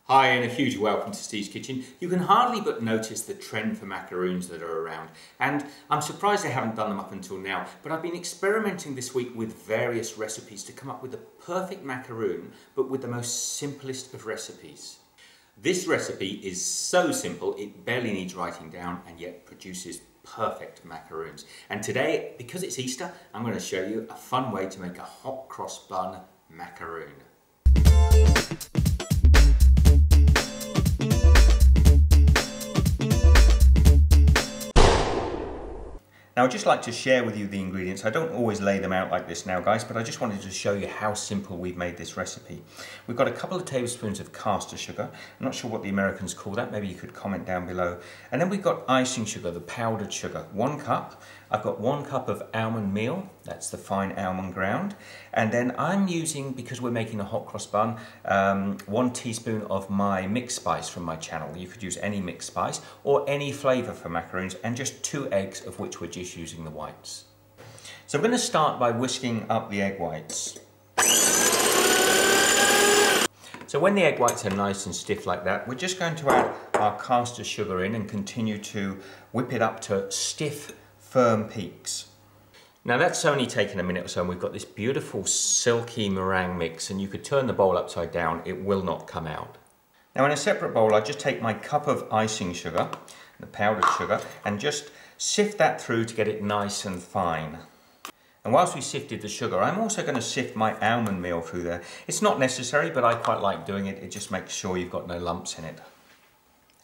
Hi and a huge welcome to Steve's Kitchen. You can hardly but notice the trend for macaroons that are around, and I'm surprised I haven't done them up until now, but I've been experimenting this week with various recipes to come up with the perfect macaroon, but with the most simplest of recipes. This recipe is so simple it barely needs writing down and yet produces perfect macaroons. And today, because it's Easter, I'm going to show you a fun way to make a hot cross bun macaroon. Now I'd just like to share with you the ingredients. I don't always lay them out like this now, guys, but I just wanted to show you how simple we've made this recipe. We've got a couple of tablespoons of Castor sugar. I'm not sure what the Americans call that, maybe you could comment down below. And then we've got icing sugar, the powdered sugar, 1 cup. I've got 1 cup of almond meal, that's the fine almond ground. And then I'm using, because we're making a hot cross bun, 1 teaspoon of my mixed spice from my channel. You could use any mixed spice or any flavour for macaroons, and just 2 eggs, of which we're just using the whites. So I'm going to start by whisking up the egg whites. So when the egg whites are nice and stiff like that, we're just going to add our Castor sugar in and continue to whip it up to stiff, firm peaks. Now that's only taken a minute or so, and we've got this beautiful silky meringue mix, and you could turn the bowl upside down, it will not come out. Now in a separate bowl I just take my cup of icing sugar, the powdered sugar, and just sift that through to get it nice and fine. And whilst we sifted the sugar, I'm also going to sift my almond meal through there. It's not necessary, but I quite like doing it. It just makes sure you've got no lumps in it.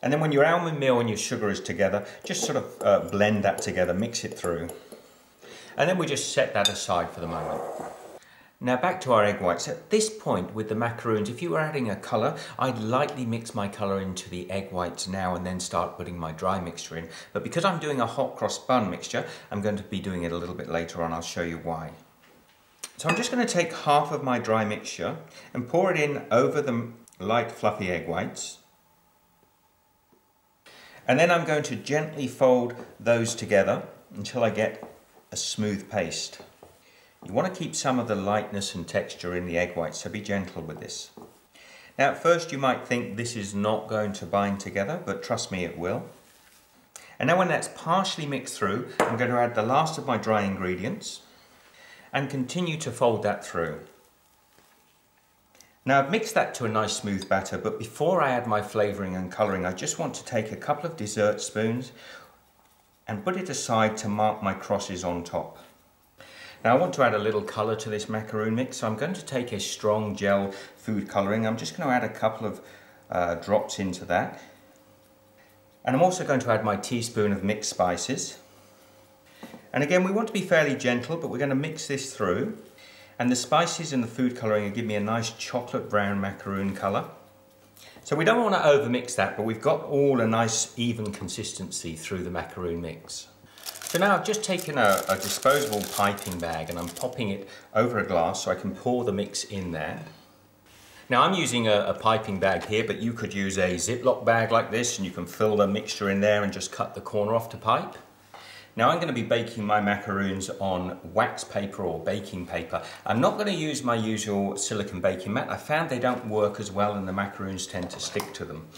And then when your almond meal and your sugar is together, just sort of blend that together, mix it through. And then we just set that aside for the moment. Now back to our egg whites. At this point with the macaroons, if you were adding a colour, I'd lightly mix my colour into the egg whites now and then start putting my dry mixture in. But because I'm doing a hot cross bun mixture, I'm going to be doing it a little bit later on. I'll show you why. So I'm just going to take half of my dry mixture and pour it in over the light fluffy egg whites. And then I'm going to gently fold those together until I get a smooth paste. You want to keep some of the lightness and texture in the egg whites, so be gentle with this. Now at first you might think this is not going to bind together, but trust me, it will. And now when that's partially mixed through, I'm going to add the last of my dry ingredients and continue to fold that through. Now I've mixed that to a nice smooth batter, but before I add my flavouring and colouring, I just want to take a couple of dessert spoons and put it aside to mark my crosses on top. Now I want to add a little colour to this macaroon mix, so I'm going to take a strong gel food colouring. I'm just going to add a couple of drops into that. And I'm also going to add my teaspoon of mixed spices. And again, we want to be fairly gentle, but we're going to mix this through. And the spices and the food colouring will give me a nice chocolate brown macaroon colour. So we don't want to overmix that, but we've got all a nice even consistency through the macaroon mix. So now I've just taken a disposable piping bag and I'm popping it over a glass so I can pour the mix in there. Now I'm using a piping bag here, but you could use a Ziploc bag like this and you can fill the mixture in there and just cut the corner off to pipe. Now I'm going to be baking my macaroons on wax paper or baking paper. I'm not going to use my usual silicone baking mat. I found they don't work as well and the macaroons tend to stick to them.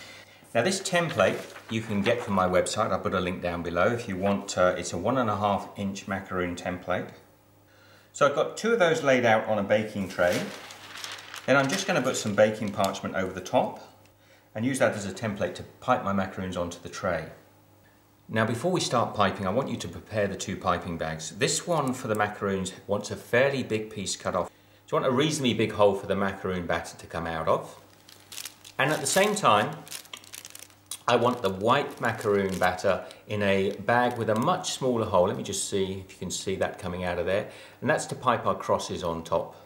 Now this template you can get from my website. I'll put a link down below if you want. It's a 1.5 inch macaroon template. So I've got 2 of those laid out on a baking tray. Then I'm just going to put some baking parchment over the top and use that as a template to pipe my macaroons onto the tray. Now before we start piping, I want you to prepare the 2 piping bags. This one for the macaroons wants a fairly big piece cut off. So you want a reasonably big hole for the macaroon batter to come out of. And at the same time, I want the white macaroon batter in a bag with a much smaller hole. Let me just see if you can see that coming out of there. And that's to pipe our crosses on top.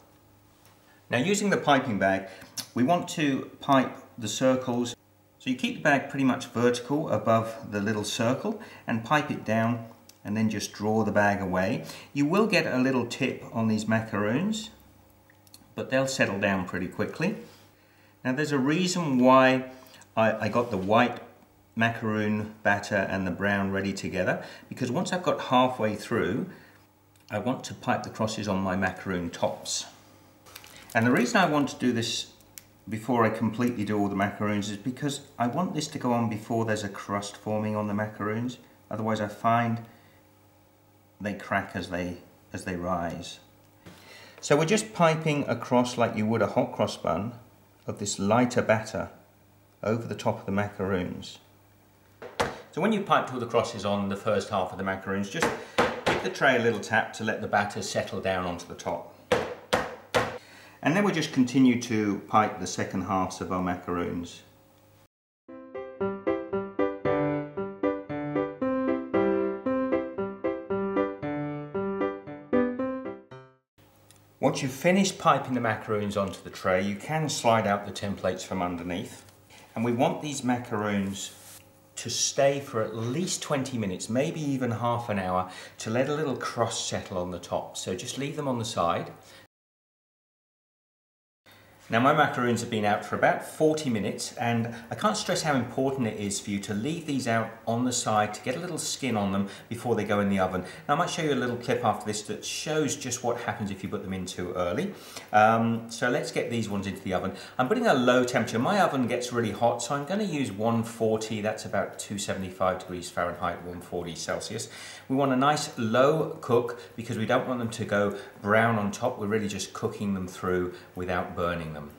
Now using the piping bag, we want to pipe the circles. So you keep the bag pretty much vertical above the little circle and pipe it down and then just draw the bag away. You will get a little tip on these macaroons, but they'll settle down pretty quickly. Now there's a reason why I got the white macaroon batter and the brown ready together, because once I've got halfway through, I want to pipe the crosses on my macaroon tops. And the reason I want to do this before I completely do all the macaroons is because I want this to go on before there's a crust forming on the macaroons. Otherwise I find they crack as they rise. So we're just piping across like you would a hot cross bun of this lighter batter over the top of the macaroons. So when you pipe all the crosses on the first half of the macaroons, just give the tray a little tap to let the batter settle down onto the top. And then we'll just continue to pipe the second halves of our macaroons. Once you've finished piping the macaroons onto the tray, you can slide out the templates from underneath. And we want these macaroons to stay for at least 20 minutes, maybe even half an hour, to let a little crust settle on the top. So just leave them on the side. Now my macaroons have been out for about 40 minutes, and I can't stress how important it is for you to leave these out on the side to get a little skin on them before they go in the oven. Now I might show you a little clip after this that shows just what happens if you put them in too early. So let's get these ones into the oven. I'm putting a low temperature. My oven gets really hot, so I'm going to use 140, that's about 275 degrees Fahrenheit, 140 Celsius. We want a nice low cook because we don't want them to go brown on top. We're really just cooking them through without burning them.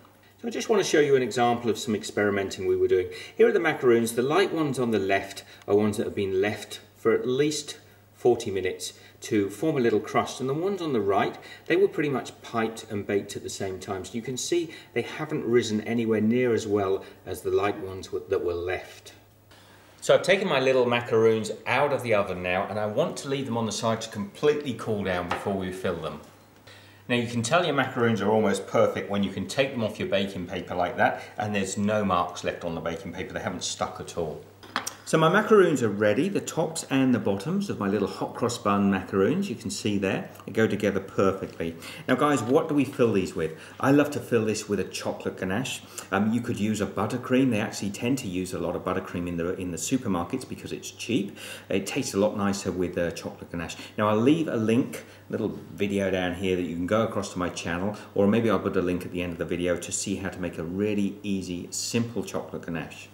So I just want to show you an example of some experimenting we were doing. Here are the macaroons. The light ones on the left are ones that have been left for at least 40 minutes to form a little crust, and the ones on the right, they were pretty much piped and baked at the same time. So you can see they haven't risen anywhere near as well as the light ones that were left. So I've taken my little macaroons out of the oven now, and I want to leave them on the side to completely cool down before we fill them. Now you can tell your macaroons are almost perfect when you can take them off your baking paper like that and there's no marks left on the baking paper, they haven't stuck at all. So my macaroons are ready, the tops and the bottoms of my little hot cross bun macaroons, you can see there, they go together perfectly. Now guys, what do we fill these with? I love to fill this with a chocolate ganache. You could use a buttercream. They actually tend to use a lot of buttercream in the supermarkets because it's cheap. It tastes a lot nicer with chocolate ganache. Now I'll leave a link, little video down here that you can go across to my channel, or maybe I'll put a link at the end of the video to see how to make a really easy, simple chocolate ganache.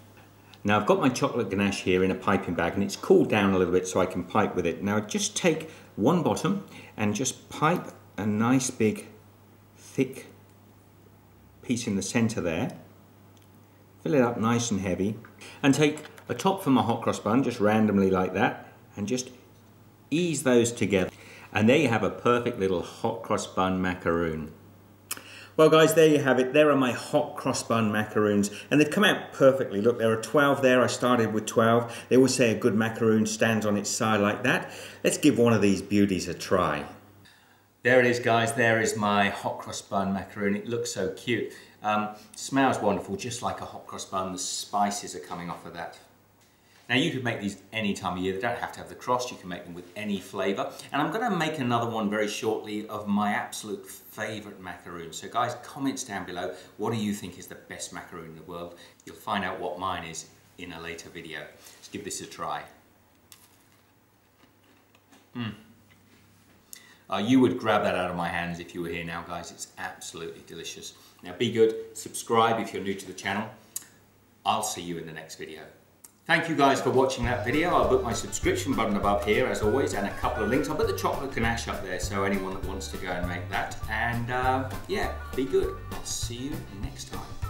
Now I've got my chocolate ganache here in a piping bag and it's cooled down a little bit so I can pipe with it. Now just take one bottom and just pipe a nice big thick piece in the center there. Fill it up nice and heavy and take a top from a hot cross bun just randomly like that and just ease those together. And there you have a perfect little hot cross bun macaroon. Well guys, there you have it. There are my hot cross bun macaroons and they've come out perfectly. Look, there are 12 there. I started with 12. They always say a good macaroon stands on its side like that. Let's give one of these beauties a try. There it is guys, there is my hot cross bun macaroon. It looks so cute. Smells wonderful, just like a hot cross bun. The spices are coming off of that. Now you could make these any time of year, they don't have to have the cross, you can make them with any flavour. And I'm going to make another one very shortly of my absolute favourite macaroon. So guys, comments down below, what do you think is the best macaroon in the world? You'll find out what mine is in a later video. Let's give this a try. You would grab that out of my hands if you were here now guys, it's absolutely delicious. Now be good, subscribe if you're new to the channel. I'll see you in the next video. Thank you guys for watching that video. I'll put my subscription button above here as always and a couple of links. I'll put the chocolate ganache up there so anyone that wants to go and make that. And yeah, be good. I'll see you next time.